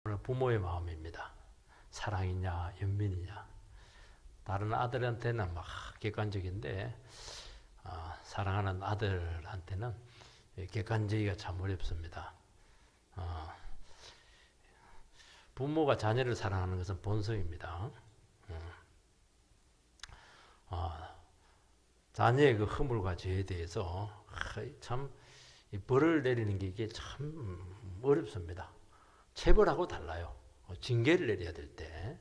부모의 마음입니다. 사랑이냐 연민이냐. 다른 아들한테는 막 객관적인데 사랑하는 아들한테는 객관적이가 참 어렵습니다. 부모가 자녀를 사랑하는 것은 본성입니다. 자녀의 그 허물과 죄에 대해서 참 벌을 내리는 게 이게 참 어렵습니다. 체벌하고 달라요. 징계를 내려야 될 때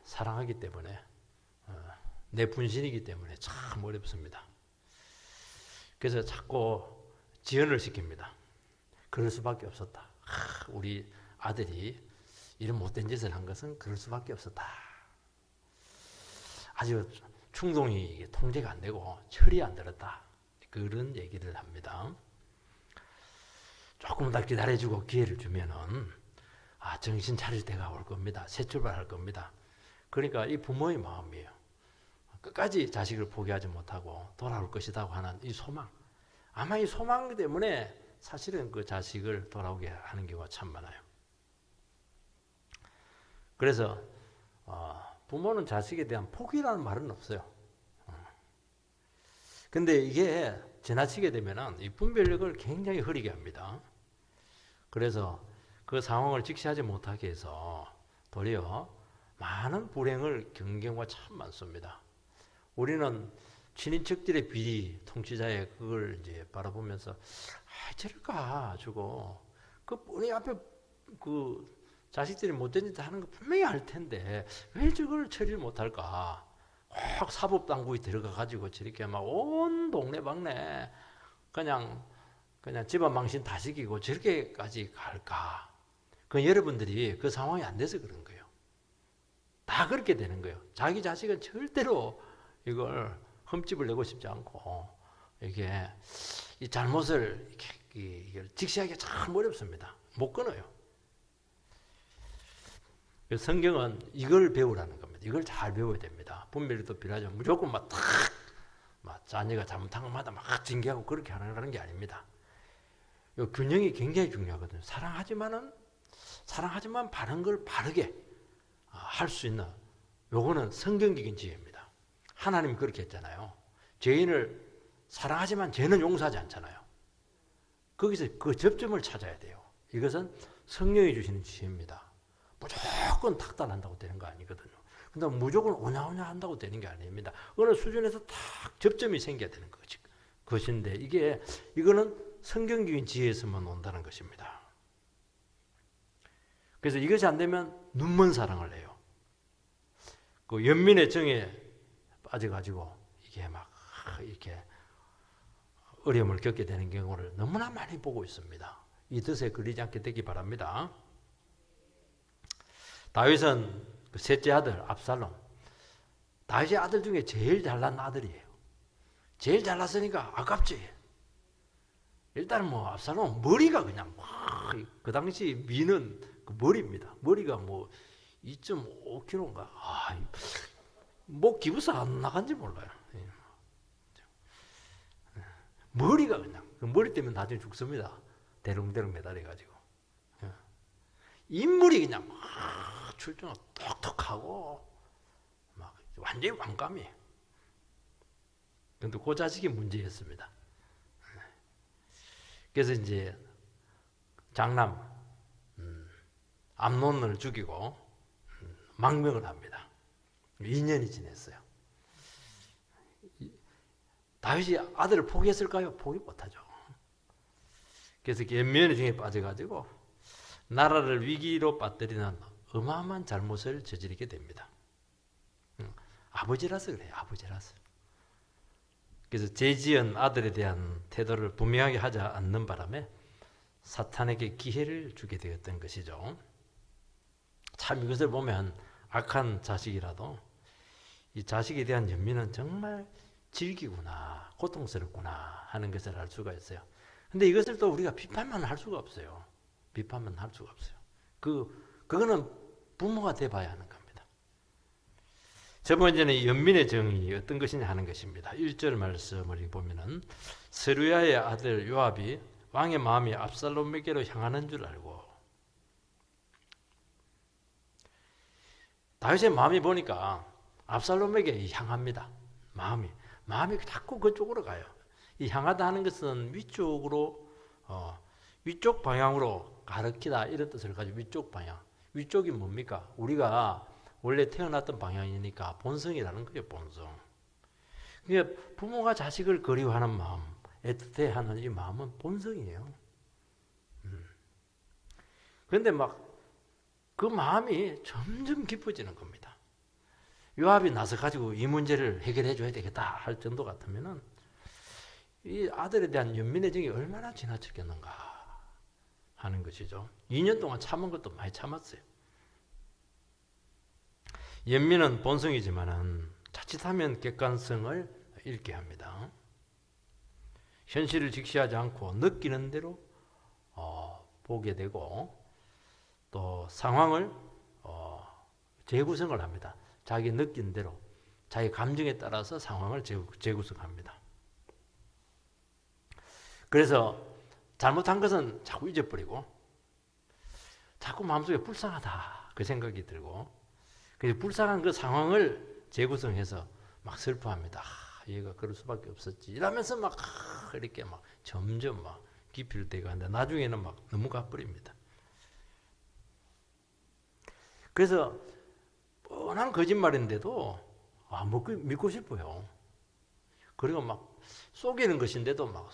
사랑하기 때문에 내 분신이기 때문에 참 어렵습니다. 그래서 자꾸 지연을 시킵니다. 그럴 수밖에 없었다. 우리 아들이 이런 못된 짓을 한 것은 그럴 수밖에 없었다. 아주 충동이 통제가 안 되고 철이 안 들었다. 그런 얘기를 합니다. 조금 더 기다려주고 기회를 주면은 정신 차릴 때가 올 겁니다. 새 출발할 겁니다. 그러니까 이 부모의 마음이에요. 끝까지 자식을 포기하지 못하고 돌아올 것이라고 하는 이 소망. 아마 이 소망 때문에 사실은 그 자식을 돌아오게 하는 경우가 참 많아요. 그래서 부모는 자식에 대한 포기라는 말은 없어요. 근데 이게 지나치게 되면은 이 분별력을 굉장히 흐리게 합니다. 그래서 그 상황을 직시하지 못하게 해서 도리어 많은 불행을 겪는 경우가 참 많습니다. 우리는 친인척들의 비리, 통치자의 그걸 이제 바라보면서 저럴까 주고 그 우리 앞에 그 자식들이 못된 짓 하는 거 분명히 할 텐데 왜 저걸 처리를 못할까? 꼭 사법당국이 들어가 가지고 저렇게 막 온 동네방네 그냥 집안 망신 다 시키고 저렇게까지 갈까? 그 여러분들이 그 상황이 안 돼서 그런 거예요. 다 그렇게 되는 거예요. 자기 자식은 절대로 이걸 흠집을 내고 싶지 않고 이게 이 잘못을 이렇게 직시하기가 참 어렵습니다. 못 끊어요. 성경은 이걸 배우라는 겁니다. 이걸 잘 배워야 됩니다. 분별도 필요하죠. 무조건 막 자녀가 잘못한 것마다 막 징계하고 그렇게 하는 게 아닙니다. 이 균형이 굉장히 중요하거든요. 사랑하지만 바른 걸 바르게 할 수 있는 요거는 성경적인 지혜입니다. 하나님이 그렇게 했잖아요. 죄인을 사랑하지만 죄는 용서하지 않잖아요. 거기서 그 접점을 찾아야 돼요. 이것은 성령이 주시는 지혜입니다. 무조건 탁달한다고 되는 거 아니거든요. 근데 무조건 오냐오냐 한다고 되는 게 아닙니다. 어느 수준에서 딱 접점이 생겨야 되는 것인데 이거는 성경적인 지혜에서만 온다는 것입니다. 그래서 이것이 안 되면 눈먼 사랑을 해요. 그 연민의 정에 빠져가지고 이게 막 이렇게 어려움을 겪게 되는 경우를 너무나 많이 보고 있습니다. 이 뜻에 걸리지 않게 되기 바랍니다. 다윗은 그 셋째 아들 압살롬, 다윗의 아들 중에 제일 잘난 아들이에요. 제일 잘났으니까 아깝지. 일단은 압살롬 머리가 그냥 그 당시 미는 그 머리입니다. 머리가 2.5kg인가. 기부서 안 나간지 몰라요. 머리가 그냥 그 머리 때문에 나중에 죽습니다. 대롱대롱 매달려가지고 인물이 그냥 출중하고 똑똑하고 막 완전히 왕감이에요. 근데 그 자식이 문제였습니다. 그래서 이제 장남 암논을 죽이고 망명을 합니다. 2년이 지냈어요. 다윗이 아들을 포기했을까요? 포기 못하죠. 그래서 연민의 중에 빠져가지고 나라를 위기로 빠뜨리는 어마어마한 잘못을 저지르게 됩니다. 아버지라서 그래요. 아버지라서. 그래서 죄지은 아들에 대한 태도를 분명하게 하지 않는 바람에 사탄에게 기회를 주게 되었던 것이죠. 참 이것을 보면 악한 자식이라도 이 자식에 대한 연민은 정말 질기구나, 고통스럽구나 하는 것을 알 수가 있어요. 근데 이것을 또 우리가 비판만 할 수가 없어요. 비판만 할 수가 없어요. 그거는 부모가 돼봐야 하는 겁니다. 첫 번째는 연민의 정의 어떤 것이냐 하는 것입니다. 1절 말씀을 보면은 세루야의 아들 요압이 왕의 마음이 압살롬에게로 향하는 줄 알고 다윗의 마음이 보니까 압살롬에게 향합니다. 마음이 자꾸 그쪽으로 가요. 이 향하다 하는 것은 위쪽으로 위쪽 방향으로 가르치다 이런 뜻을 가지고 위쪽 방향. 위쪽이 뭡니까? 우리가 원래 태어났던 방향이니까 본성이라는 거예요. 본성. 그러니까 부모가 자식을 그리워하는 마음, 애틋해하는 이 마음은 본성이에요. 그런데 막 그 마음이 점점 깊어지는 겁니다. 요압이 나서 가지고 이 문제를 해결해 줘야 되겠다 할 정도 같으면은 이 아들에 대한 연민의 정이 얼마나 지나쳤겠는가 하는 것이죠. 2년 동안 참은 것도 많이 참았어요. 연민은 본성이지만은 자칫하면 객관성을 잃게 합니다. 현실을 직시하지 않고 느끼는 대로 보게 되고 또 상황을 재구성을 합니다. 자기 느낀 대로 자기 감정에 따라서 상황을 재구성합니다. 그래서 잘못한 것은 자꾸 잊어버리고 자꾸 마음속에 불쌍하다 그 생각이 들고 그래서 불쌍한 그 상황을 재구성해서 막 슬퍼합니다. 얘가 그럴 수밖에 없었지 이러면서 막 이렇게 막 점점 막 깊이를 대고 하는데 나중에는 막 너무 가버립니다. 그래서 뻔한 거짓말인데도 믿고 싶어요. 그리고 막 속이는 것인데도 막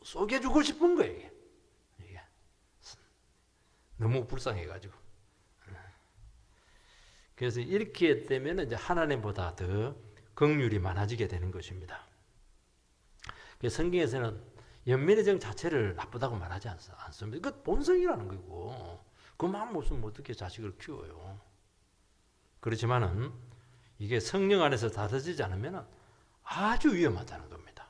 속여주고 싶은 거예요. 이게 너무 불쌍해가지고. 그래서 이렇게 되면 이제 하나님보다 더 긍휼이 많아지게 되는 것입니다. 성경에서는 연민의 정 자체를 나쁘다고 말하지 않습니다. 그 본성이라는 거고 그 마음 없으면 어떻게 자식을 키워요. 그렇지만은 이게 성령 안에서 다스리지 않으면 아주 위험하다는 겁니다.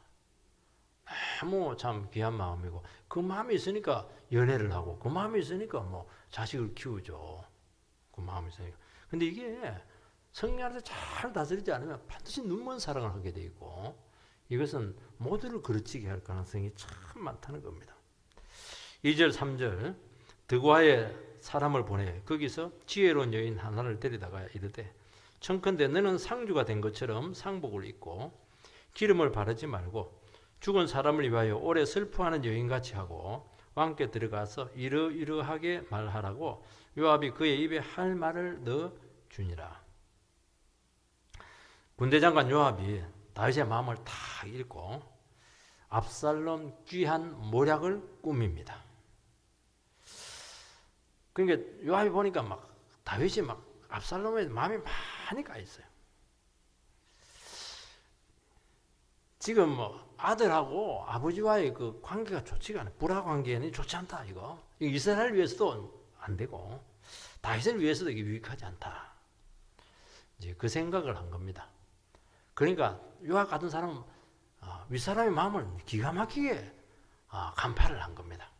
너무 참 귀한 마음이고 그 마음이 있으니까 연애를 하고 그 마음이 있으니까 뭐 자식을 키우죠. 그 마음이 있으니까. 근데 이게 성령 안에서 잘 다스리지 않으면 반드시 눈먼 사랑을 하게 돼 있고 이것은 모두를 그르치게 할 가능성이 참 많다는 겁니다. 2절 3절 드고아에 사람을 보내 거기서 지혜로운 여인 하나를 데리다가 이르되 청컨대 너는 상주가 된 것처럼 상복을 입고 기름을 바르지 말고 죽은 사람을 위하여 오래 슬퍼하는 여인같이 하고 왕께 들어가서 이러이러하게 말하라고 요압이 그의 입에 할 말을 넣어 주니라. 군대장관 요압이 다윗의 마음을 다 읽고 압살롬 귀한 모략을 꾸밉니다. 그러니까 요압이 보니까 막 다윗이 막 압살롬의 마음이 많이 가 있어요. 지금 뭐 아들하고 아버지와의 그 관계가 좋지가 않아요. 불화 관계는 좋지 않다 이거. 이스라엘 위해서도 안 되고 다윗을 위해서도 이게 유익하지 않다. 이제 그 생각을 한 겁니다. 그러니까 요압 같은 사람은 윗사람의 마음을 기가 막히게 간파를 한 겁니다.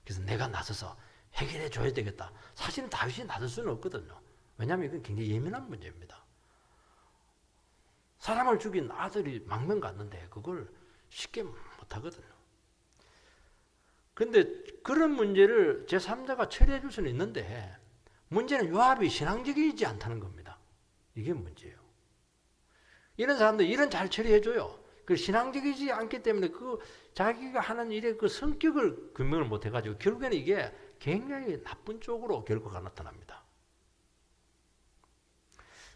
그래서 내가 나서서 해결해 줘야 되겠다. 사실은 다윗이 나설 수는 없거든요. 왜냐하면 이건 굉장히 예민한 문제입니다. 사람을 죽인 아들이 망명 갔는데 그걸 쉽게 못하거든요. 그런데 그런 문제를 제3자가 처리해 줄 수는 있는데 문제는 요압이 신앙적이지 않다는 겁니다. 이게 문제예요. 이런 사람들 일은 잘 처리해 줘요. 그 신앙적이지 않기 때문에 그 자기가 하는 일의 그 성격을 규명을 못 해가지고 결국에는 이게 굉장히 나쁜 쪽으로 결과가 나타납니다.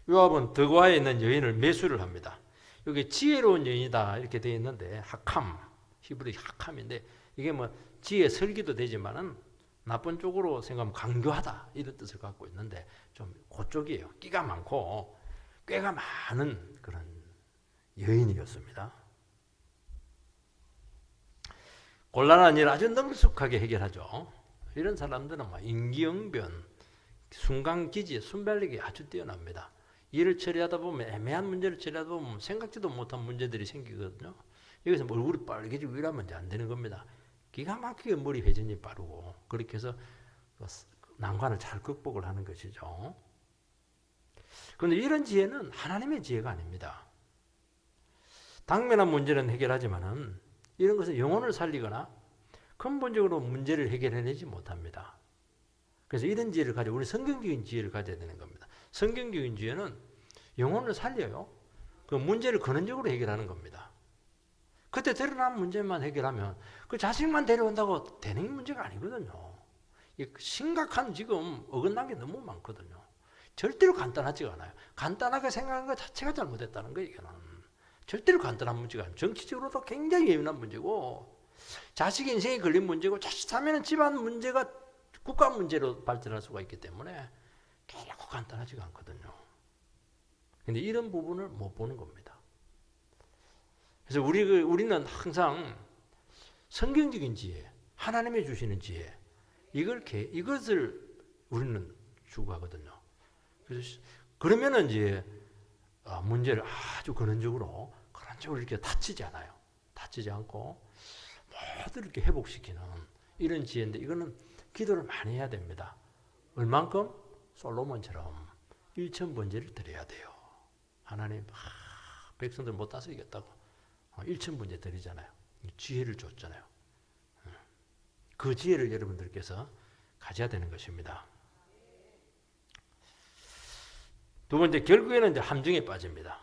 요압은 드고아에 있는 여인을 매수를 합니다. 여기 지혜로운 여인이다 이렇게 되어 있는데 하캄, 히브리 하캄인데 이게 뭐 지혜 설기도 되지만은 나쁜 쪽으로 생각하면 강교하다 이런 뜻을 갖고 있는데 좀 그쪽이에요. 끼가 많고 꾀가 많은 그런 여인이었습니다. 곤란한 일을 아주 능숙하게 해결하죠. 이런 사람들은 막 임기응변, 순간기지, 순발력이 아주 뛰어납니다. 일을 처리하다 보면 애매한 문제를 처리하다 보면 생각지도 못한 문제들이 생기거든요. 여기서 얼굴이 빨개지고 이러면 이제 안 되는 겁니다. 기가 막히게 머리 회전이 빠르고 그렇게 해서 난관을 잘 극복을 하는 것이죠. 그런데 이런 지혜는 하나님의 지혜가 아닙니다. 당면한 문제는 해결하지만은 이런 것은 영혼을 살리거나 근본적으로 문제를 해결해내지 못합니다. 그래서 이런 지혜를 가지고 우리 성경적인 지혜를 가져야 되는 겁니다. 성경적인 지혜는 영혼을 살려요. 그 문제를 근원적으로 해결하는 겁니다. 그때 드러난 문제만 해결하면 그 자식만 데려온다고 되는 문제가 아니거든요. 심각한 지금 어긋난 게 너무 많거든요. 절대로 간단하지가 않아요. 간단하게 생각하는 것 자체가 잘못했다는 거예요. 이거는. 절대로 간단한 문제가 아니에요. 정치적으로도 굉장히 예민한 문제고 자식 인생에 걸린 문제고 자칫하면 집안 문제가 국가 문제로 발전할 수가 있기 때문에 결코 간단하지가 않거든요. 근데 이런 부분을 못 보는 겁니다. 그래서 우리는 항상 성경적인 지혜, 하나님이 주시는 지혜, 이것을 우리는 추구하거든요. 그래서 그러면은 이제 문제를 아주 근원적으로 이렇게 다치지 않아요. 다치지 않고 모두 이렇게 회복시키는 이런 지혜인데 이거는 기도를 많이 해야 됩니다. 얼만큼? 솔로몬처럼 1000번제를 드려야 돼요. 하나님 백성들 못 다스리겠다고 1000번제 드리잖아요. 지혜를 줬잖아요. 그 지혜를 여러분들께서 가져야 되는 것입니다. 두 번째, 결국에는 이제 함정에 빠집니다.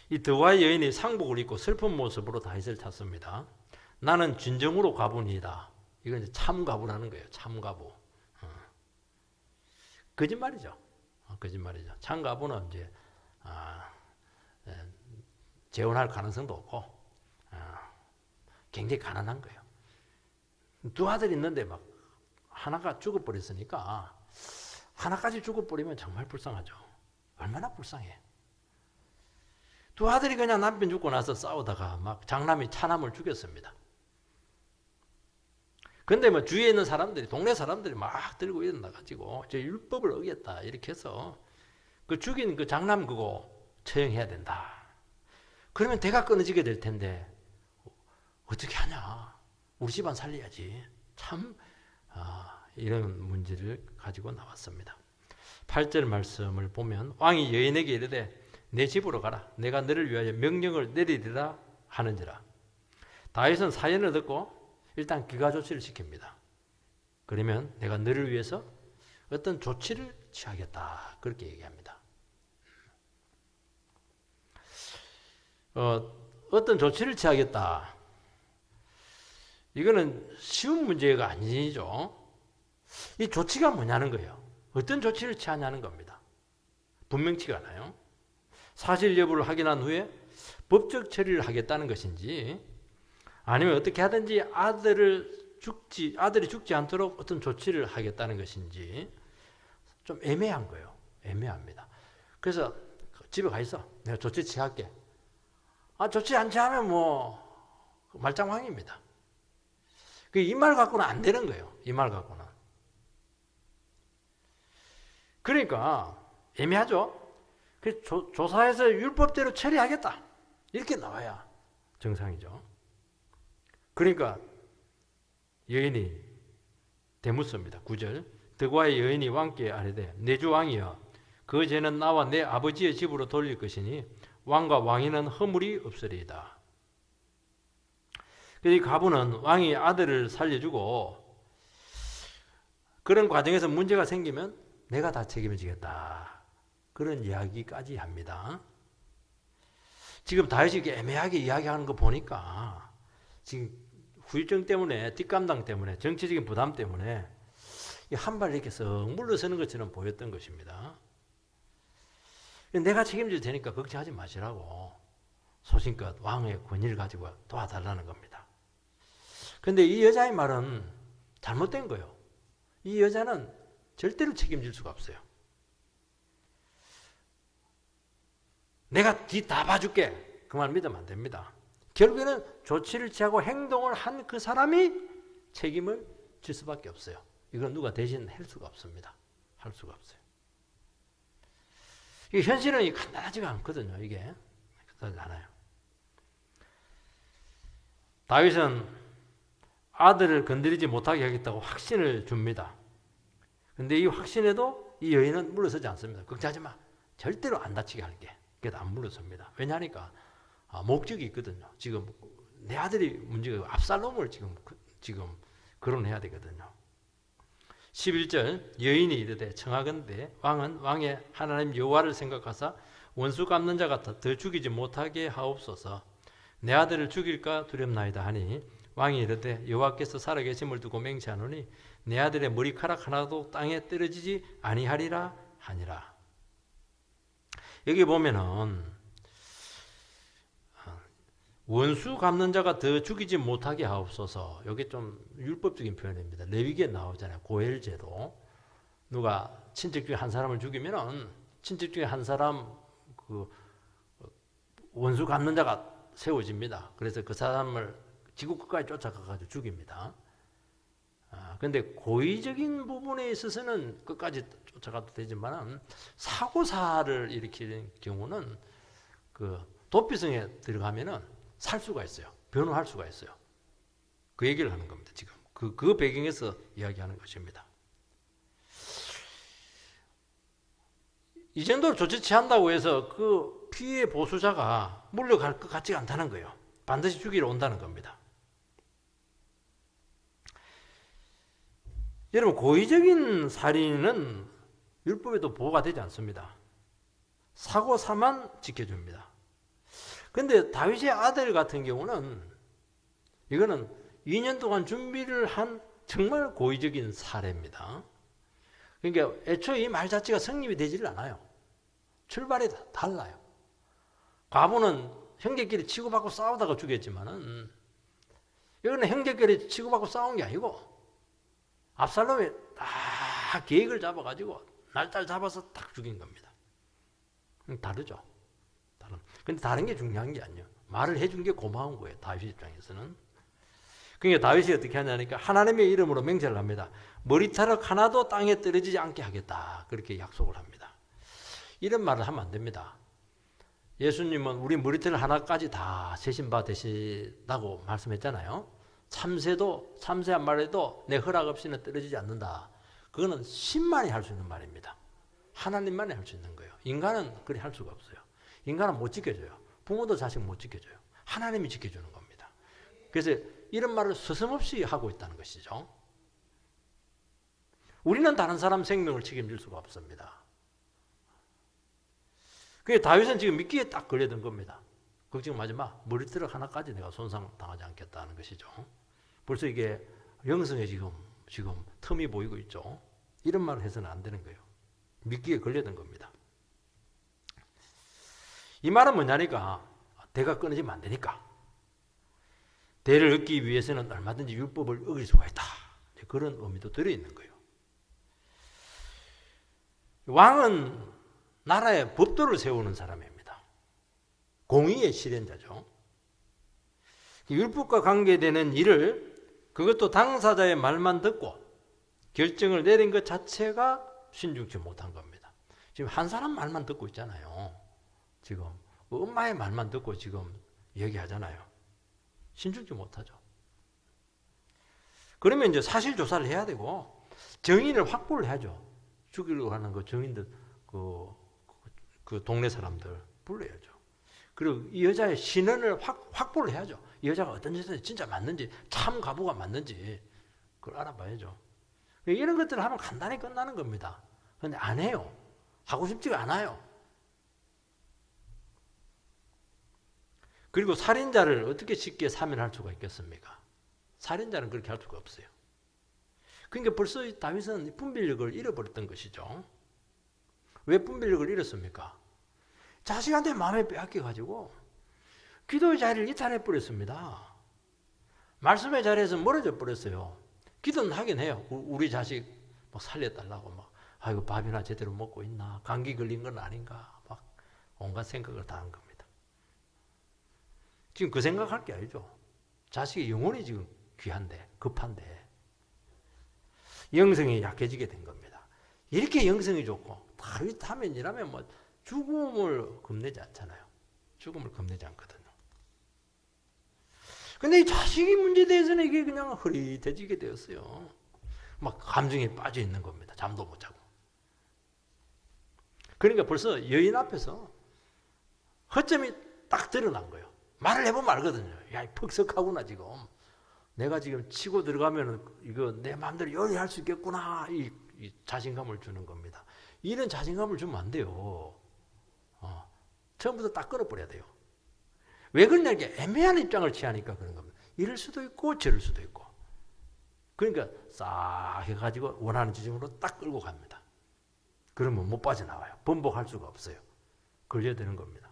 이 드와의 여인이 상복을 입고 슬픈 모습으로 다윗을 찾습니다. 나는 진정으로 과부니이다. 이건 이제 참과부라는 거예요. 참과부. 거짓말이죠. 거짓말이죠. 참과부는 이제 재혼할 가능성도 없고 굉장히 가난한 거예요. 두 아들이 있는데 막 하나가 죽어버렸으니까 하나까지 죽어버리면 정말 불쌍하죠. 얼마나 불쌍해. 두 아들이 그냥 남편 죽고 나서 싸우다가 막 장남이 차남을 죽였습니다. 근데 뭐 주위에 있는 사람들이, 동네 사람들이 막 들고 일어나가지고 저 율법을 어겼다 이렇게 해서 그 죽인 그 장남 그거 처형해야 된다. 그러면 대가 끊어지게 될 텐데 어떻게 하냐? 우리 집안 살려야지. 참 이런 문제를 가지고 나왔습니다. 8절 말씀을 보면 왕이 여인에게 이르되 내 집으로 가라. 내가 너를 위하여 명령을 내리리라 하는지라. 다윗은 사연을 듣고 일단 귀가 조치를 시킵니다. 그러면 내가 너를 위해서 어떤 조치를 취하겠다. 그렇게 얘기합니다. 어떤 조치를 취하겠다. 이거는 쉬운 문제가 아니죠. 이 조치가 뭐냐는 거예요. 어떤 조치를 취하냐는 겁니다. 분명치가 않아요. 사실 여부를 확인한 후에 법적 처리를 하겠다는 것인지 아니면 어떻게 하든지 아들이 죽지 않도록 어떤 조치를 하겠다는 것인지 좀 애매한 거예요. 애매합니다. 그래서 집에 가 있어. 내가 조치 취할게. 조치 안 취하면 뭐 말짱왕입니다. 이 말 갖고는 안 되는 거예요. 이 말 갖고는. 그러니까 애매하죠. 조사해서 율법대로 처리하겠다. 이렇게 나와야 정상이죠. 그러니까 여인이 대묻습니다. 9절. 드과의 여인이 왕께 아뢰되 내 주 왕이여 그 죄는 나와 내 아버지의 집으로 돌릴 것이니 왕과 왕위는 허물이 없으리이다. 이 과부는 왕이 아들을 살려주고 그런 과정에서 문제가 생기면 내가 다 책임을 지겠다. 그런 이야기까지 합니다. 지금 다윗이 이렇게 애매하게 이야기하는 거 보니까 지금 후유증 때문에, 뒷감당 때문에, 정치적인 부담 때문에 한 발 이렇게 썩 물러서는 것처럼 보였던 것입니다. 내가 책임질 테니까 걱정하지 마시라고 소신껏 왕의 권위를 가지고 도와달라는 겁니다. 그런데 이 여자의 말은 잘못된 거예요. 이 여자는 절대로 책임질 수가 없어요. 내가 뒤 다 봐줄게. 그 말 믿으면 안 됩니다. 결국에는 조치를 취하고 행동을 한 그 사람이 책임을 질 수밖에 없어요. 이건 누가 대신 할 수가 없습니다. 할 수가 없어요. 이게 현실은 간단하지가 않거든요. 이게 간단하지 않아요. 다윗은 아들을 건드리지 못하게 하겠다고 확신을 줍니다. 그런데 이 확신에도 이 여인은 물러서지 않습니다. 걱정하지 마. 절대로 안 다치게 할게. 그래도 안 물러섭니다. 왜냐하니까 목적이 있거든요. 지금 내 아들이 문제가 압살롬을 지금 결혼해야 되거든요. 11절 여인이 이르되 청하건대 왕은 왕의 하나님 여호와를 생각하사 원수 갚는 자 같아 더 죽이지 못하게 하옵소서. 내 아들을 죽일까 두렵나이다 하니 왕이 이르되 여호와께서 살아계심을 두고 맹세하노니 내 아들의 머리카락 하나도 땅에 떨어지지 아니하리라 하니라. 여기 보면은 원수 갚는 자가 더 죽이지 못하게 하옵소서. 여기 좀 율법적인 표현입니다. 레위기에 나오잖아요. 고엘제도. 누가 친척 중에 한 사람을 죽이면은 친척 중에 한 사람 그 원수 갚는 자가 세워집니다. 그래서 그 사람을 지구 끝까지 쫓아가가지고 죽입니다. 근데 고의적인 부분에 있어서는 끝까지 쫓아가도 되지만 사고사를 일으키는 경우는 그 도피성에 들어가면은 살 수가 있어요. 변호할 수가 있어요. 그 얘기를 하는 겁니다. 지금 그 배경에서 이야기하는 것입니다. 이 정도로 조치 취한다고 해서 그 피해 보수자가 물러갈 것 같지가 않다는 거예요. 반드시 죽이러 온다는 겁니다. 여러분, 고의적인 살인은 율법에도 보호가 되지 않습니다. 사고사만 지켜줍니다. 근데 다윗의 아들 같은 경우는 이거는 2년 동안 준비를 한 정말 고의적인 사례입니다. 그러니까 애초에 이 말 자체가 성립이 되지를 않아요. 출발이 달라요. 과부는 형제끼리 치고받고 싸우다가 죽였지만은 이거는 형제끼리 치고받고 싸운 게 아니고 압살롬이 다 계획을 잡아가지고 날짜를 잡아서 딱 죽인 겁니다. 다르죠. 근데 다른 게 중요한 게 아니에요. 말을 해준 게 고마운 거예요. 다윗 입장에서는. 그러니까 다윗이 어떻게 하냐니까 하나님의 이름으로 맹세를 합니다. 머리카락 하나도 땅에 떨어지지 않게 하겠다. 그렇게 약속을 합니다. 이런 말을 하면 안 됩니다. 예수님은 우리 머리털 하나까지 다 세신바 되시다고 말씀했잖아요. 참새 한 마리도 내 허락 없이는 떨어지지 않는다. 그거는 신만이 할 수 있는 말입니다. 하나님만이 할 수 있는 거예요. 인간은 그리 할 수가 없어요. 인간은 못 지켜줘요. 부모도 자식 못 지켜줘요. 하나님이 지켜주는 겁니다. 그래서 이런 말을 서슴없이 하고 있다는 것이죠. 우리는 다른 사람 생명을 책임질 수가 없습니다. 그래서 다윗은 지금 미끼에 딱 걸려든 겁니다. 걱정하지 마. 머리털 하나까지 내가 손상당하지 않겠다는 것이죠. 벌써 이게 영성에 지금 틈이 보이고 있죠. 이런 말을 해서는 안 되는 거예요. 미끼에 걸려든 겁니다. 이 말은 뭐냐니까 대가 끊어지면 안 되니까 대를 얻기 위해서는 얼마든지 율법을 어길 수가 있다. 그런 의미도 들어있는 거예요. 왕은 나라의 법도를 세우는 사람입니다. 공의의 실현자죠. 율법과 관계되는 일을 그것도 당사자의 말만 듣고 결정을 내린 것 자체가 신중치 못한 겁니다. 지금 한 사람 말만 듣고 있잖아요. 지금 엄마의 말만 듣고 지금 얘기하잖아요. 신중치 못하죠. 그러면 이제 사실 조사를 해야 되고 정인을 확보를 해야죠. 죽이려고 하는 그 정인들 그 동네 사람들 불러야죠. 그리고 이 여자의 신원을 확보를 해야죠. 이 여자가 어떤 여자인지 진짜 맞는지 참 가부가 맞는지 그걸 알아봐야죠. 이런 것들을 하면 간단히 끝나는 겁니다. 그런데 안 해요. 하고 싶지가 않아요. 그리고 살인자를 어떻게 쉽게 사면할 수가 있겠습니까? 살인자는 그렇게 할 수가 없어요. 그러니까 벌써 다윗은 분별력을 잃어버렸던 것이죠. 왜 분별력을 잃었습니까? 자식한테 마음에 빼앗겨가지고 기도의 자리를 이탈해버렸습니다. 말씀의 자리에서 멀어져 버렸어요. 기도는 하긴 해요. 우리 자식 막 살려달라고 막 아이고 밥이나 제대로 먹고 있나, 감기 걸린 건 아닌가, 막 온갖 생각을 다 한 겁니다. 지금 그 생각할 게 아니죠. 자식이 영혼이 지금 귀한데, 급한데 영성이 약해지게 된 겁니다. 이렇게 영성이 좋고 다윗 하면이라면 뭐 죽음을 겁내지 않잖아요. 죽음을 겁내지 않거든요. 근데 이 자식이 문제에 대해서는 이게 그냥 흐릿해지게 되었어요. 막 감정에 빠져 있는 겁니다. 잠도 못 자고. 그러니까 벌써 여인 앞에서 허점이 딱 드러난 거예요. 말을 해보면 알거든요. 야, 퍽석하구나 지금. 내가 지금 치고 들어가면 이거 내 마음대로 요리할 수 있겠구나. 이 자신감을 주는 겁니다. 이런 자신감을 주면 안 돼요. 처음부터 딱 끊어버려야 돼요. 왜 그러냐, 이게 애매한 입장을 취하니까 그런 겁니다. 이럴 수도 있고 저럴 수도 있고. 그러니까 싹 해가지고 원하는 지점으로 딱 끌고 갑니다. 그러면 못 빠져나와요. 번복할 수가 없어요. 걸려야 되는 겁니다.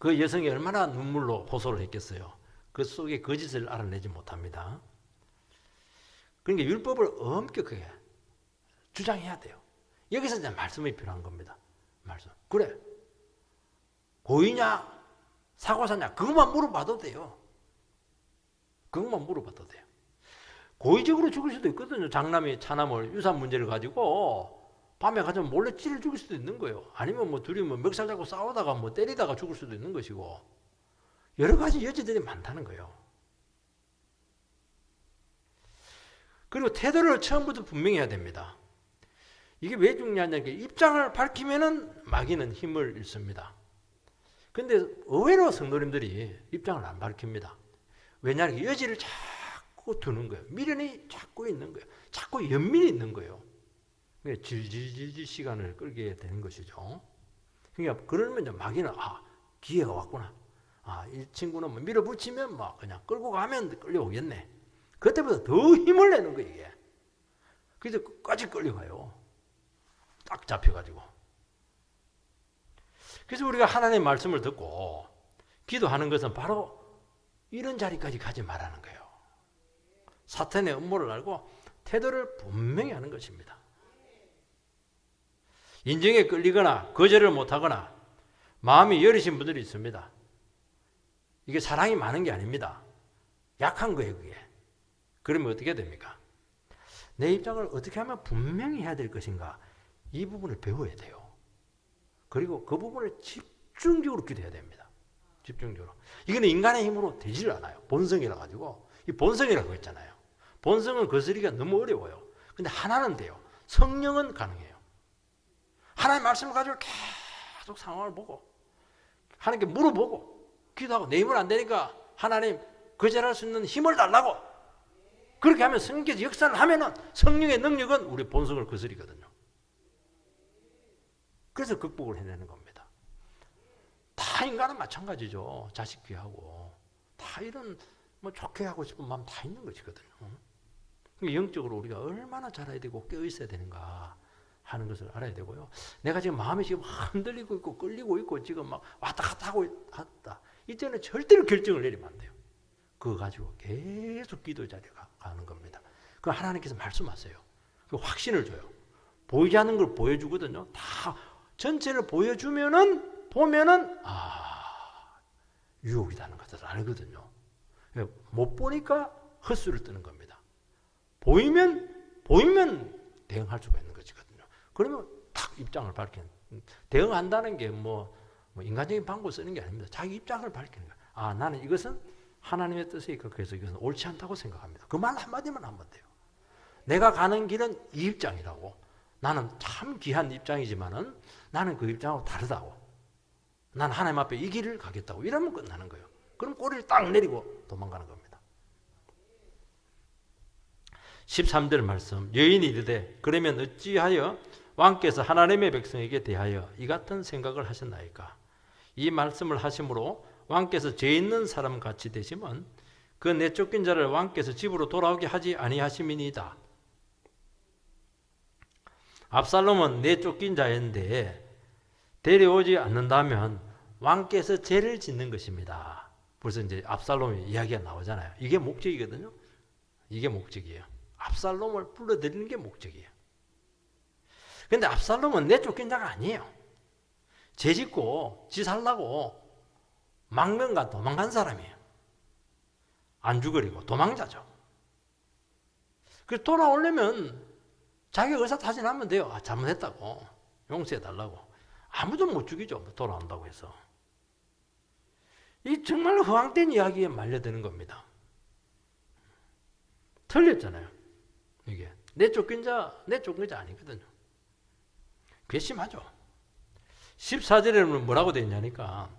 그 여성이 얼마나 눈물로 호소를 했겠어요. 그 속에 거짓을 알아내지 못합니다. 그러니까 율법을 엄격하게 주장해야 돼요. 여기서 이제 말씀이 필요한 겁니다. 말씀. 그래. 고의냐? 사고사냐? 그것만 물어봐도 돼요. 그것만 물어봐도 돼요. 고의적으로 죽을 수도 있거든요. 장남이 차남을 유산 문제를 가지고 밤에 가서 몰래 찌를 죽일 수도 있는 거예요. 아니면 뭐 둘이 뭐 멱살 잡고 싸우다가 뭐 때리다가 죽을 수도 있는 것이고 여러 가지 여지들이 많다는 거예요. 그리고 태도를 처음부터 분명히 해야 됩니다. 이게 왜 중요하냐면 입장을 밝히면은 마귀는 힘을 잃습니다. 근데 의외로 성도님들이 입장을 안 밝힙니다. 왜냐하면 여지를 자꾸 두는 거예요. 미련이 자꾸 있는 거예요. 자꾸 연민이 있는 거예요. 질질질질 시간을 끌게 되는 것이죠. 그러니까 그러면 이제 마귀는 기회가 왔구나. 이 친구는 뭐 밀어붙이면 막 그냥 끌고 가면 끌려오겠네. 그때부터 더 힘을 내는 거예요, 이게. 그래서 끝까지 끌려가요. 딱 잡혀가지고. 그래서 우리가 하나님의 말씀을 듣고 기도하는 것은 바로 이런 자리까지 가지 말라는 거예요. 사탄의 음모를 알고 태도를 분명히 하는 것입니다. 인정에 끌리거나 거절을 못하거나 마음이 여리신 분들이 있습니다. 이게 사랑이 많은 게 아닙니다. 약한 거예요, 그게. 그러면 어떻게 됩니까? 내 입장을 어떻게 하면 분명히 해야 될 것인가? 이 부분을 배워야 돼요. 그리고 그 부분을 집중적으로 기도해야 됩니다. 집중적으로. 이거는 인간의 힘으로 되지를 않아요. 본성이라 가지고. 이 본성이라고 했잖아요. 본성은 거스르기가 너무 어려워요. 근데 하나는 돼요. 성령은 가능해요. 하나님의 말씀을 가지고 계속 상황을 보고 하나님께 물어보고 기도하고 내 힘은 안 되니까 하나님 거절할 수 있는 힘을 달라고. 그렇게 하면 성령께서 역사를 하면은 성령의 능력은 우리 본성을 거스리거든요. 그래서 극복을 해내는 겁니다. 다 인간은 마찬가지죠. 자식 귀하고 다 이런 뭐 좋게 하고 싶은 마음 다 있는 것이거든요. 영적으로 우리가 얼마나 잘해야 되고 깨어 있어야 되는가 하는 것을 알아야 되고요. 내가 지금 마음이 지금 흔들리고 있고 끌리고 있고 지금 막 왔다 갔다 하고 있다. 이때는 절대로 결정을 내리면 안 돼요. 그거 가지고 계속 기도 자리에 가는 겁니다. 그 하나님께서 말씀하세요. 그 확신을 줘요. 보이지 않는 걸 보여주거든요. 다 전체를 보여주면은 보면은 유혹이라는 것을 알거든요. 못 보니까 헛수를 뜨는 겁니다. 보이면 대응할 수가 있는 것이거든요. 그러면 탁 입장을 밝히는. 대응한다는 게 뭐 인간적인 방법을 쓰는 게 아닙니다. 자기 입장을 밝히는 거예요. 나는 이것은 하나님의 뜻에 입각해서 이것은 옳지 않다고 생각합니다. 그 말 한마디만 하면 돼요. 내가 가는 길은 이 입장이라고. 나는 참 귀한 입장이지만은 나는 그 입장하고 다르다고. 난 하나님 앞에 이 길을 가겠다고. 이러면 끝나는 거예요. 그럼 꼬리를 딱 내리고 도망가는 겁니다. 13절 말씀. 여인이 이르되 그러면 어찌하여 왕께서 하나님의 백성에게 대하여 이 같은 생각을 하셨나이까. 이 말씀을 하심으로 왕께서 죄 있는 사람 같이 되시면 그 내쫓긴 자를 왕께서 집으로 돌아오게 하지 아니하심이니이다. 압살롬은 내쫓긴 자인데 데려오지 않는다면 왕께서 죄를 짓는 것입니다. 벌써 이제 압살롬의 이야기가 나오잖아요. 이게 목적이거든요. 이게 목적이에요. 압살롬을 불러들이는 게 목적이에요. 그런데 압살롬은 내쫓긴 자가 아니에요. 죄 짓고 지 살라고 망명과 도망간 사람이에요. 안 죽으려고 도망자죠. 그래서 돌아오려면 자기 의사타진하면 돼요. 잘못했다고 용서해달라고. 아무도 못 죽이죠. 돌아온다고 해서. 이 정말 허황된 이야기에 말려드는 겁니다. 틀렸잖아요. 이게 내쫓긴 자 아니거든요. 괘씸하죠. 14절에는 뭐라고 되어 있냐니까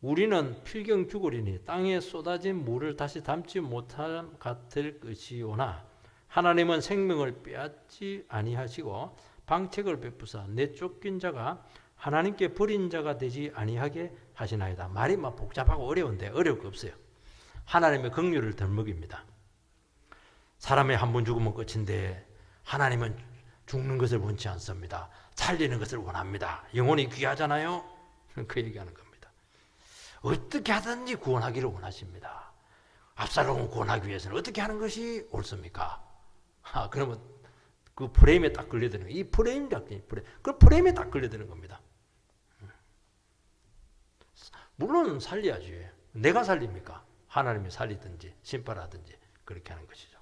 우리는 필경 죽으리니 땅에 쏟아진 물을 다시 담지 못할 같을 것이오나 하나님은 생명을 빼앗지 아니하시고 방책을 베푸사 내쫓긴 자가 하나님께 버린 자가 되지 아니하게 하시나이다. 말이 막 복잡하고 어려운데 어려울 거 없어요. 하나님의 긍휼을 덜먹입니다. 사람이 한 번 죽으면 끝인데 하나님은 죽는 것을 원치 않습니다. 살리는 것을 원합니다. 영혼이 귀하잖아요. 그 얘기하는 겁니다. 어떻게 하든지 구원하기를 원하십니다. 압살롬을 구원하기 위해서는 어떻게 하는 것이 옳습니까? 그러면 그 프레임에 딱 걸려드는 거예요. 이 프레임 작전, 그 프레임에 딱 걸려드는 겁니다. 물론 살려야지. 내가 살립니까? 하나님이 살리든지 심판하든지 그렇게 하는 것이죠.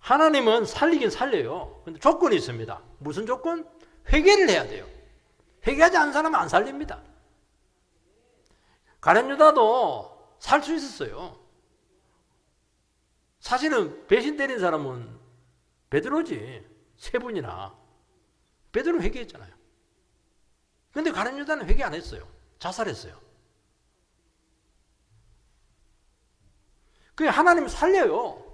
하나님은 살리긴 살려요. 근데 조건이 있습니다. 무슨 조건? 회개를 해야 돼요. 회개하지 않은 사람은 안 살립니다. 가룟 유다도 살 수 있었어요. 사실은 배신 때린 사람은 베드로지. 세 분이나. 베드로는 회개했잖아요. 근데 가룟 유다는 회개 안 했어요. 자살했어요. 그게 하나님 살려요.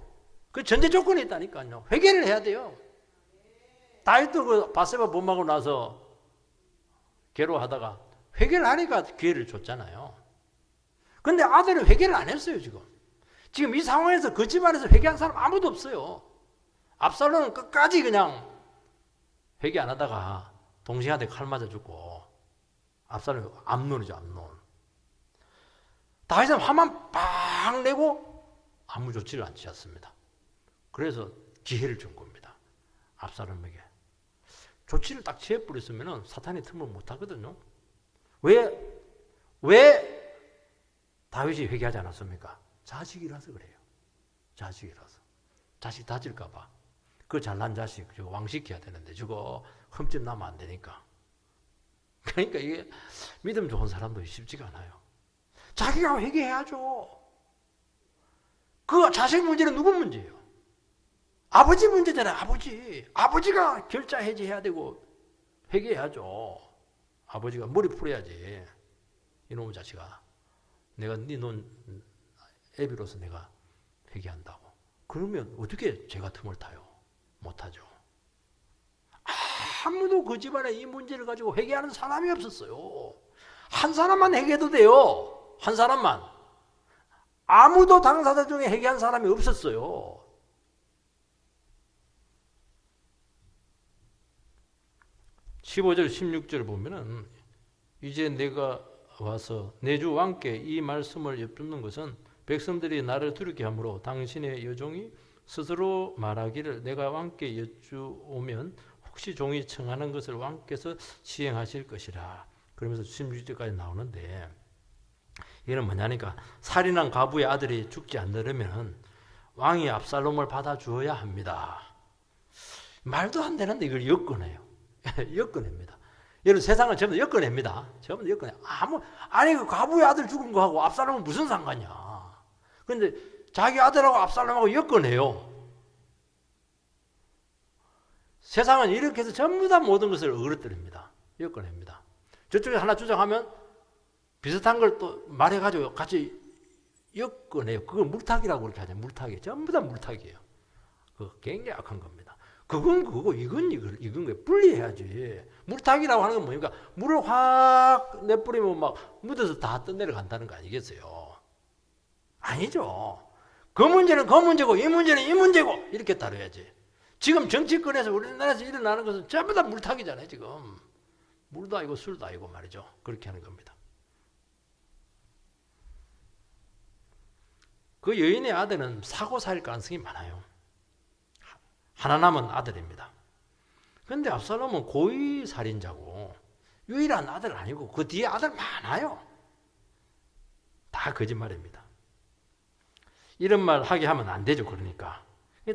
그 전제 조건이 있다니까요. 회개를 해야 돼요. 다윗도 그 바세바 본하고 나서 괴로워하다가 회개를 하니까 기회를 줬잖아요. 근데 아들은 회개를 안 했어요, 지금. 지금 이 상황에서 그 집안에서 회개한 사람 아무도 없어요. 압살롬은 끝까지 그냥 회개 안 하다가 동생한테 칼 맞아 죽고, 압살롬이 암논이죠, 암논. 다윗은 화만 팍 내고 아무 조치를 안 취했습니다. 그래서 기회를 준 겁니다. 압살롬에게. 조치를 딱 취해버렸으면 사탄이 틈을 못 하거든요. 왜 다윗이 회개하지 않았습니까? 자식이라서 그래요. 자식이라서. 자식 다질까봐. 그 잘난 자식, 저거 왕시켜야 되는데, 저거 흠집 나면 안 되니까. 그러니까 이게 믿음 좋은 사람도 쉽지가 않아요. 자기가 회개해야죠. 그 자식 문제는 누구 문제예요? 아버지 문제잖아요. 아버지가 결자 해지해야 되고 회개해야죠. 아버지가 머리 풀어야지. 이놈의 자식아, 내가 네 넌 애비로서 내가 회개한다고. 그러면 어떻게 제가 틈을 타요? 못하죠. 아무도 그 집안에 이 문제를 가지고 회개하는 사람이 없었어요. 한 사람만 회개해도 돼요. 한 사람만. 아무도 당사자 중에 회개한 사람이 없었어요. (15절) (16절) 보면은 이제 내가 와서 내 주 왕께 이 말씀을 엿듣는 것은 백성들이 나를 두렵게 하므로 당신의 여종이 스스로 말하기를 내가 왕께 여쭈오면 혹시 종이 청하는 것을 왕께서 시행하실 것이라. 그러면서 16절까지 나오는데, 이는 뭐냐니까 살인한 과부의 아들이 죽지 않으려면 왕이 압살롬을 받아 주어야 합니다. 말도 안 되는데 이걸 엮어내요. 엮어냅니다. 여러분, 세상은 전부 엮어냅니다. 전부 엮어내. 아니 그 과부의 아들 죽은 거하고 압살롬은 무슨 상관이야. 그런데 자기 아들하고 압살롬하고 엮어내요. 세상은 이렇게 해서 전부 다 모든 것을 어그러뜨립니다. 엮어냅니다. 저쪽에 하나 주장하면 비슷한 걸 또 말해가지고 같이 엮어내요. 그걸 물타기라고 그렇게 하죠. 물타기. 전부 다 물타기예요. 그거 굉장히 악한 겁니다. 그건 그거고 이건 거예요. 분리해야지. 물타기라고 하는 건 뭡니까? 물을 확 내뿌리면 막 묻어서 다 떠내려간다는 거 아니겠어요? 아니죠. 그 문제는 그 문제고 이 문제는 이 문제고 이렇게 다뤄야지. 지금 정치권에서 우리나라에서 일어나는 것은 전부 다 물타기잖아요. 지금 물도 아니고 술도 아니고 말이죠. 그렇게 하는 겁니다. 그 여인의 아들은 사고 살 가능성이 많아요. 하나 남은 아들입니다. 그런데 압살롬은 고위 살인자고 유일한 아들 아니고 그 뒤에 아들 많아요. 다 거짓말입니다. 이런 말 하게 하면 안 되죠. 그러니까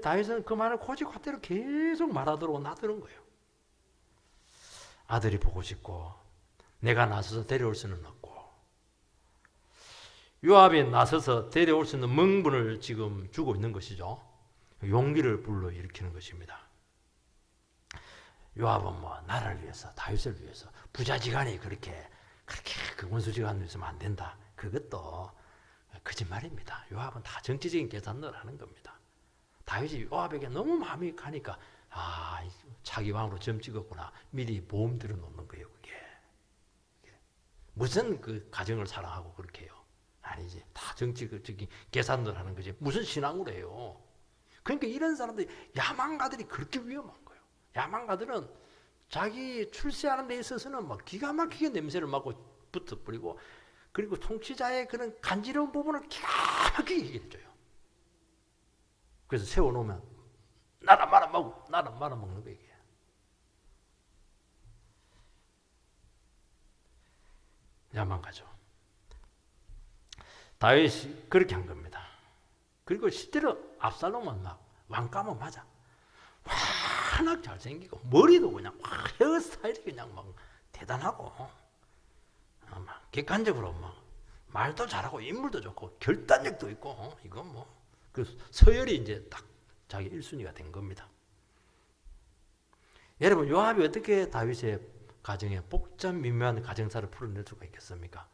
다윗은 그 말을 고지고대로 계속 말하도록 놔두는 거예요. 아들이 보고 싶고 내가 나서서 데려올 수는 없고, 요압이 나서서 데려올 수 있는 명분을 지금 주고 있는 것이죠. 용기를 불러일으키는 것입니다. 요압은 뭐 나라를 위해서, 다윗을 위해서 부자지간히 그렇게 그렇게 그 원수지간으로 있으면 안 된다. 그것도 거짓말입니다. 요압은 다 정치적인 계산을 하는 겁니다. 다윗이 요압에게 너무 마음이 가니까 자기 왕으로 점 찍었구나. 미리 보험 들어놓는 거예요. 그게 무슨 그 가정을 사랑하고 그렇게 해요? 아니지. 다 정치적인 계산을 하는 거지. 무슨 신앙으로 해요? 그러니까 이런 사람들이, 야망가들이 그렇게 위험한 거예요. 야망가들은 자기 출세하는 데 있어서는 막 기가 막히게 냄새를 맡고 붙어버리고, 그리고 통치자의 그런 간지러운 부분을 기가 막히게 얘기해줘요. 그래서 세워놓으면 나랑 말아먹는 거 이게. 야망가죠. 다윗이 그렇게 한 겁니다. 그리고 실제로 압살롬은 막 왕감은 맞아. 워낙 잘생기고 머리도 그냥 헤어스타일이 그냥 막 대단하고 막 객관적으로 막 말도 잘하고 인물도 좋고 결단력도 있고 이건 뭐 그 서열이 이제 딱 자기 1순위가 된 겁니다. 여러분, 요압이 어떻게 다윗의 가정에 복잡 미묘한 가정사를 풀어낼 수가 있겠습니까?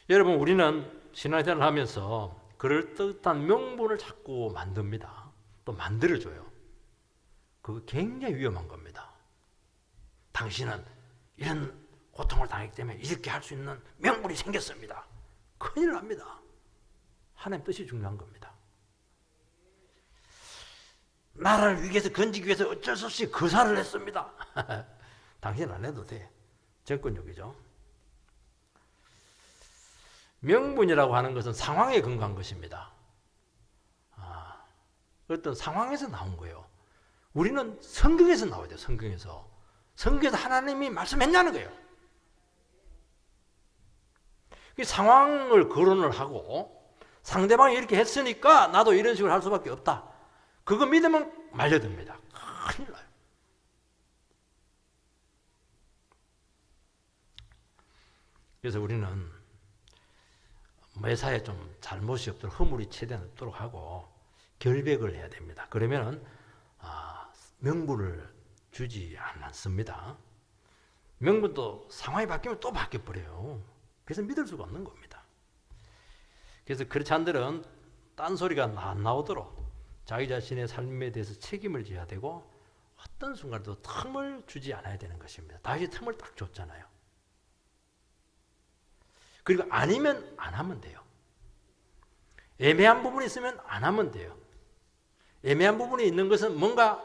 여러분, 우리는 신앙생활을 하면서 그럴듯한 명분을 자꾸 만듭니다. 또 만들어줘요. 그거 굉장히 위험한 겁니다. 당신은 이런 고통을 당했기 때문에 이렇게 할 수 있는 명분이 생겼습니다. 큰일 납니다. 하나님 뜻이 중요한 겁니다. 나라를 위기에서 건지기 위해서 어쩔 수 없이 거사를 했습니다. 당신 안 해도 돼. 정권욕이죠. 명분이라고 하는 것은 상황에 근거한 것입니다. 어떤 상황에서 나온 거예요. 우리는 성경에서 나와야 돼요. 성경에서 하나님이 말씀했냐는 거예요. 그 상황을 거론을 하고 상대방이 이렇게 했으니까 나도 이런 식으로 할 수밖에 없다. 그거 믿으면 말려듭니다. 큰일 나요. 그래서 우리는 매사에 좀 잘못이 없도록 허물이 최대한 없도록 하고 결백을 해야 됩니다. 그러면 명분을 주지 않습니다. 명분도 상황이 바뀌면 또 바뀌어버려요. 그래서 믿을 수가 없는 겁니다. 그래서 크리스찬들은 딴소리가 안 나오도록 자기 자신의 삶에 대해서 책임을 져야 되고 어떤 순간에도 틈을 주지 않아야 되는 것입니다. 다윗이 틈을 딱 줬잖아요. 그리고 아니면 안 하면 돼요. 애매한 부분이 있으면 안 하면 돼요. 애매한 부분이 있는 것은 뭔가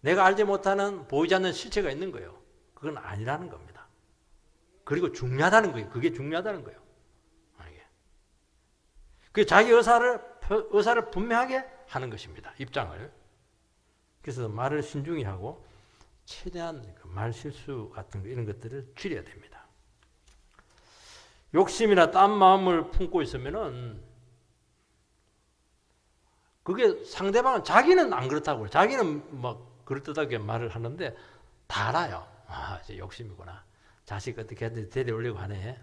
내가 알지 못하는 보이지 않는 실체가 있는 거예요. 그건 아니라는 겁니다. 그리고 중요하다는 거예요. 그게 중요하다는 거예요. 그 자기 의사를 분명하게 하는 것입니다. 입장을. 그래서 말을 신중히 하고 최대한 말 실수 같은 거 이런 것들을 줄여야 됩니다. 욕심이나 딴 마음을 품고 있으면은 그게 상대방은 자기는 안 그렇다고 그래요. 자기는 막 그럴듯하게 말을 하는데 다 알아요. 이제 욕심이구나. 자식 어떻게 데려오려고 하네.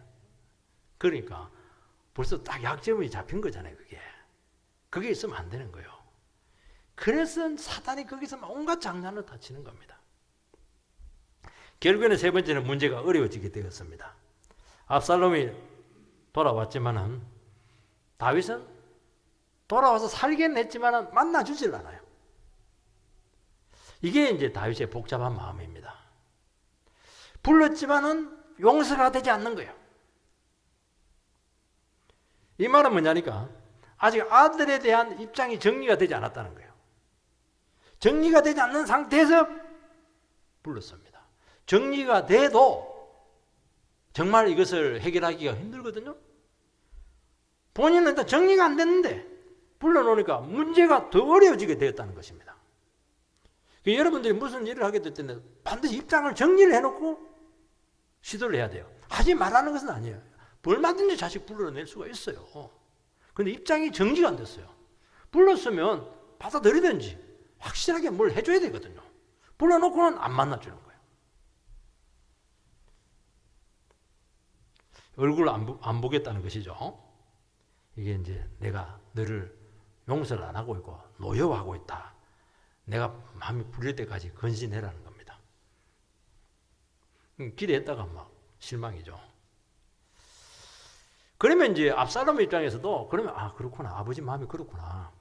그러니까 벌써 딱 약점이 잡힌 거잖아요. 그게 있으면 안 되는 거예요. 그래서 사단이 거기서 온갖 장난을 다 치는 겁니다. 결국에는 세 번째는 문제가 어려워지게 되었습니다. 압살롬이 돌아왔지만은 다윗은 돌아와서 살긴 했지만은 만나주질 않아요. 이게 이제 다윗의 복잡한 마음입니다. 불렀지만은 용서가 되지 않는 거예요. 이 말은 뭐냐니까 아직 아들에 대한 입장이 정리가 되지 않았다는 거예요. 정리가 되지 않는 상태에서 불렀습니다. 정리가 돼도 정말 이것을 해결하기가 힘들거든요. 본인은 일단 정리가 안 됐는데 불러놓으니까 문제가 더 어려워지게 되었다는 것입니다. 여러분들이 무슨 일을 하게 될 때는 반드시 입장을 정리를 해놓고 시도를 해야 돼요. 하지 말라는 것은 아니에요. 얼마든지 자식 불러낼 수가 있어요. 근데 입장이 정리가 안 됐어요. 불렀으면 받아들이든지 확실하게 뭘 해줘야 되거든요. 불러놓고는 안 만나주는 거예요. 얼굴을 안 보겠다는 것이죠. 이게 이제 내가 너를 용서를 안 하고 있고 노여워하고 있다. 내가 마음이 풀릴 때까지 건신해라는 겁니다. 기대했다가 막 실망이죠. 그러면 이제 압살롬 입장에서도 그러면 그렇구나. 아버지 마음이 그렇구나.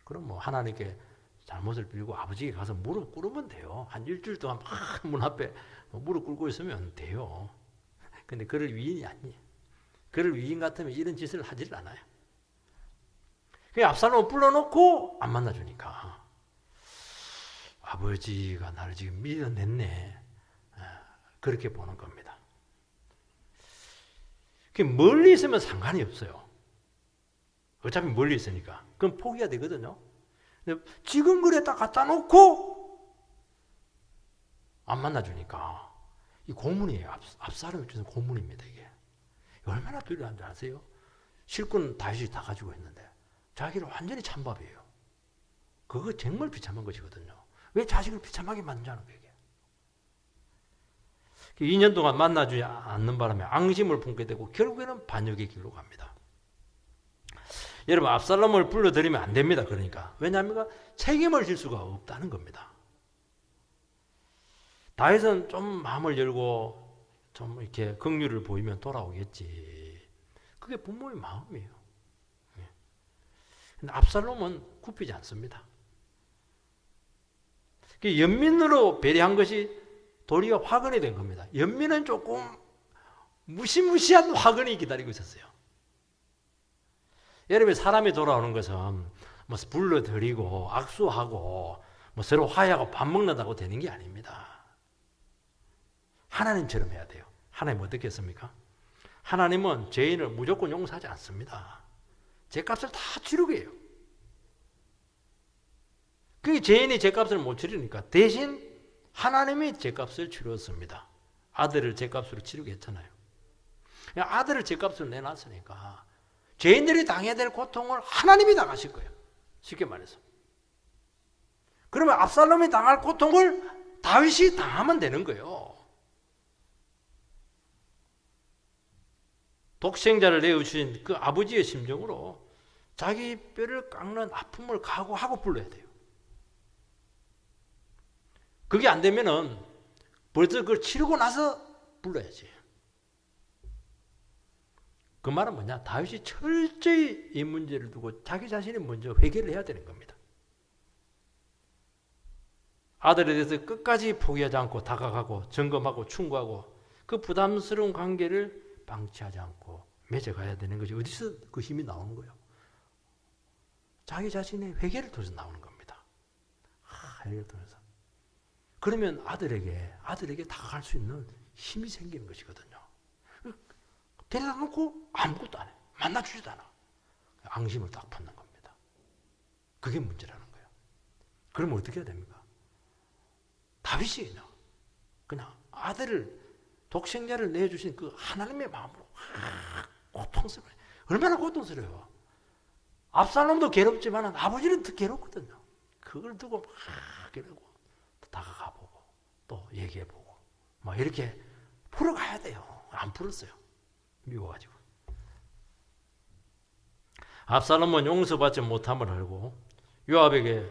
그럼 뭐 하나님께 잘못을 빌고 아버지에게 가서 무릎 꿇으면 돼요. 한 일주일 동안 막 문 앞에 무릎 꿇고 있으면 돼요. 근데 그럴 위인이 아니에요. 그럴 위인 같으면 이런 짓을 하질 않아요. 그냥 압살롬을 불러놓고 안 만나주니까 아버지가 나를 지금 밀어냈네. 그렇게 보는 겁니다. 멀리 있으면 상관이 없어요. 어차피 멀리 있으니까. 그럼 포기가 되거든요. 근데 지금 그래 딱 갖다 놓고 안 만나주니까 이 고문이에요. 압살롬이 주는 고문입니다. 이게 얼마나 두려운 줄 아세요? 실권 다윗이 다 가지고 있는데 자기를 완전히 찬밥이에요. 그거 정말 비참한 것이거든요. 왜 자식을 비참하게 만드는 거예요? 2년 동안 만나주지 않는 바람에 앙심을 품게 되고 결국에는 반역의 길로 갑니다. 여러분 압살롬을 불러들이면 안 됩니다. 그러니까 왜냐하면 책임을 질 수가 없다는 겁니다. 다윗은 좀 마음을 열고 좀 이렇게 긍휼을 보이면 돌아오겠지. 그게 부모의 마음이에요. 근데 압살롬은 굽히지 않습니다. 연민으로 배려한 것이 도리어 화근이 된 겁니다. 연민은 조금 무시무시한 화근이 기다리고 있었어요. 여러분 사람이 돌아오는 것은 뭐 불러드리고 악수하고 뭐 서로 화해하고 밥 먹는다고 되는 게 아닙니다. 하나님처럼 해야 돼요. 하나님 어떻게 했습니까? 하나님은 죄인을 무조건 용서하지 않습니다. 죄값을 다 치르게 해요. 그게 죄인이 죄값을 못 치르니까 대신 하나님이 죄값을 치루었습니다. 아들을 죄값으로 치르게 했잖아요. 아들을 죄값으로 내놨으니까 죄인들이 당해야 될 고통을 하나님이 당하실 거예요. 쉽게 말해서. 그러면 압살롬이 당할 고통을 다윗이 당하면 되는 거예요. 독생자를 내어주신 그 아버지의 심정으로 자기 뼈를 깎는 아픔을 각오하고 불러야 돼요. 그게 안 되면은 벌써 그걸 치르고 나서 불러야지. 그 말은 뭐냐? 다윗이 철저히 이 문제를 두고 자기 자신이 먼저 회개를 해야 되는 겁니다. 아들에 대해서 끝까지 포기하지 않고 다가가고 점검하고 충고하고 그 부담스러운 관계를 방치하지 않고 맺어가야 되는 것이 어디서 그 힘이 나오는 거예요? 자기 자신의 회개를 통해서 나오는 겁니다. 회개를 통해서. 그러면 아들에게 다가갈 수 있는 힘이 생기는 것이거든요. 데려다 놓고 아무것도 안 해. 만나주지도 않아. 앙심을 딱 품는 겁니다. 그게 문제라는 거예요. 그러면 어떻게 해야 됩니까? 다윗이 그냥 아들을 독생자를 내주신 그 하나님의 마음으로 고통스러워요. 얼마나 고통스러워요. 압살롬도 괴롭지만 아버지는 더 괴롭거든요. 그걸 두고 막 괴롭고 다가가보고 또 얘기해보고 막 이렇게 풀어가야 돼요. 안 풀었어요. 미워가지고. 압살롬은 용서받지 못함을 알고 요압에게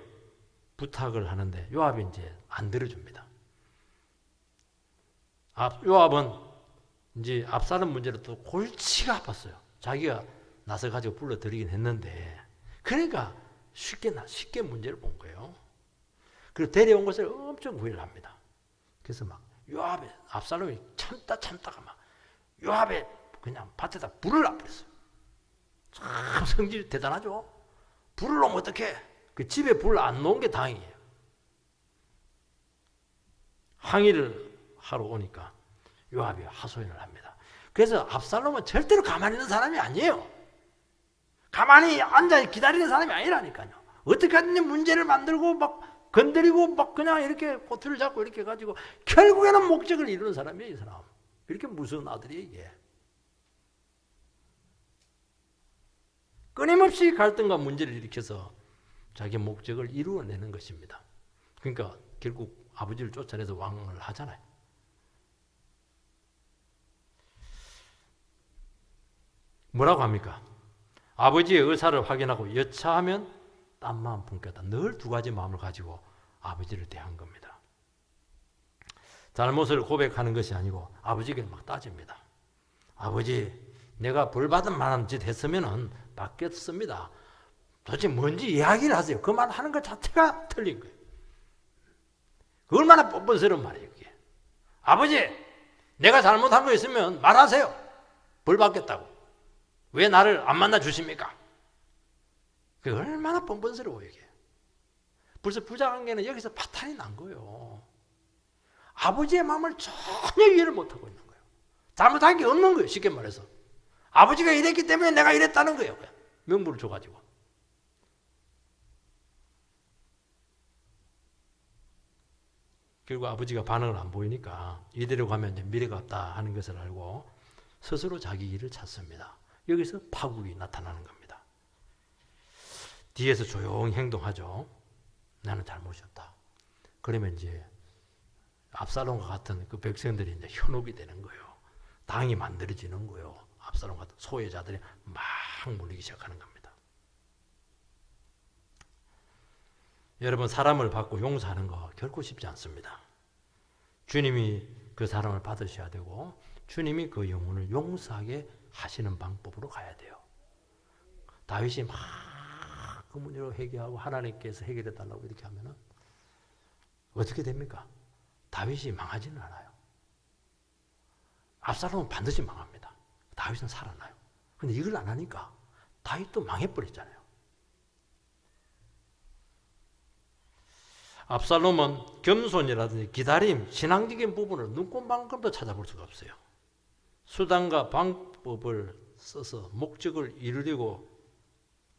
부탁을 하는데 요압이 이제 안 들어줍니다. 요압은 이제 압살롬 문제로 또 골치가 아팠어요. 자기가 나서 가지고 불러들이긴 했는데 그러니까 쉽게 문제를 본 거예요. 그리고 데려온 것을 엄청 후회를 합니다. 그래서 막 요압에 압살롬이 참다가 막 요압에 그냥 밭에다 불을 놔버렸어요. 참 성질 대단하죠. 불을 놓으면 어떡해? 그 집에 불 안 놓은 게 다행이에요. 항의를 하러 오니까 요압이 하소연을 합니다. 그래서 압살롬은 절대로 가만히 있는 사람이 아니에요. 가만히 앉아 기다리는 사람이 아니라니까요. 어떻게든 문제를 만들고 막 건드리고 막 그냥 이렇게 꼬투리를 잡고 이렇게 해가지고 결국에는 목적을 이루는 사람이에요. 이 사람. 이렇게 무서운 아들이에요. 이게. 끊임없이 갈등과 문제를 일으켜서 자기 목적을 이루어내는 것입니다. 그러니까 결국 아버지를 쫓아내서 왕을 하잖아요. 뭐라고 합니까? 아버지의 의사를 확인하고 여차하면 딴 마음 품겠다. 늘 두 가지 마음을 가지고 아버지를 대한 겁니다. 잘못을 고백하는 것이 아니고 아버지에게 막 따집니다. 아버지, 내가 벌받은 만한 짓 했으면은 받겠습니다. 도대체 뭔지 이야기를 하세요. 그 말 하는 것 자체가 틀린 거예요. 그 얼마나 뻔뻔스러운 말이에요, 그게. 아버지, 내가 잘못한 거 있으면 말하세요. 벌 받겠다고. 왜 나를 안 만나 주십니까? 그게 얼마나 뻔뻔스러워요, 이게. 벌써 부자관계는 여기서 파탄이 난 거예요. 아버지의 마음을 전혀 이해를 못하고 있는 거예요. 잘못한 게 없는 거예요, 쉽게 말해서. 아버지가 이랬기 때문에 내가 이랬다는 거예요. 명분을 줘가지고. 결국 아버지가 반응을 안 보이니까 이대로 가면 이제 미래가 없다 하는 것을 알고 스스로 자기 길을 찾습니다. 여기서 파국이 나타나는 겁니다. 뒤에서 조용히 행동하죠. 나는 잘못이었다. 그러면 이제 압살롬과 같은 그 백성들이 이제 현혹이 되는 거예요. 당이 만들어지는 거예요. 압살롬 같은 소외자들이 막 몰리기 시작하는 겁니다. 여러분, 사람을 받고 용서하는 거 결코 쉽지 않습니다. 주님이 그 사람을 받으셔야 되고 주님이 그 영혼을 용서하게 하시는 방법으로 가야 돼요. 다윗이 막 그 문제로 해결하고 하나님께서 해결해 달라고 이렇게 하면은 어떻게 됩니까? 다윗이 망하지는 않아요. 압살롬은 반드시 망합니다. 다윗은 살아나요. 근데 이걸 안 하니까 다윗도 망해버렸잖아요. 압살롬은 겸손이라든지 기다림, 신앙적인 부분을 눈꽃만큼도 찾아볼 수가 없어요. 수단과 방법을 써서 목적을 이루려고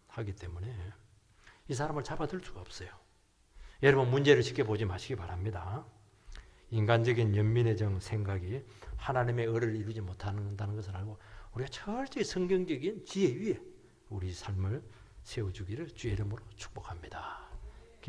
하기 때문에 이 사람을 잡아들 수가 없어요. 여러분, 문제를 쉽게 보지 마시기 바랍니다. 인간적인 연민의 생각이 하나님의 의를 이루지 못한다는 것을 알고 우리가 철저히 성경적인 지혜 위에 우리 삶을 세워주기를 주의 이름으로 축복합니다.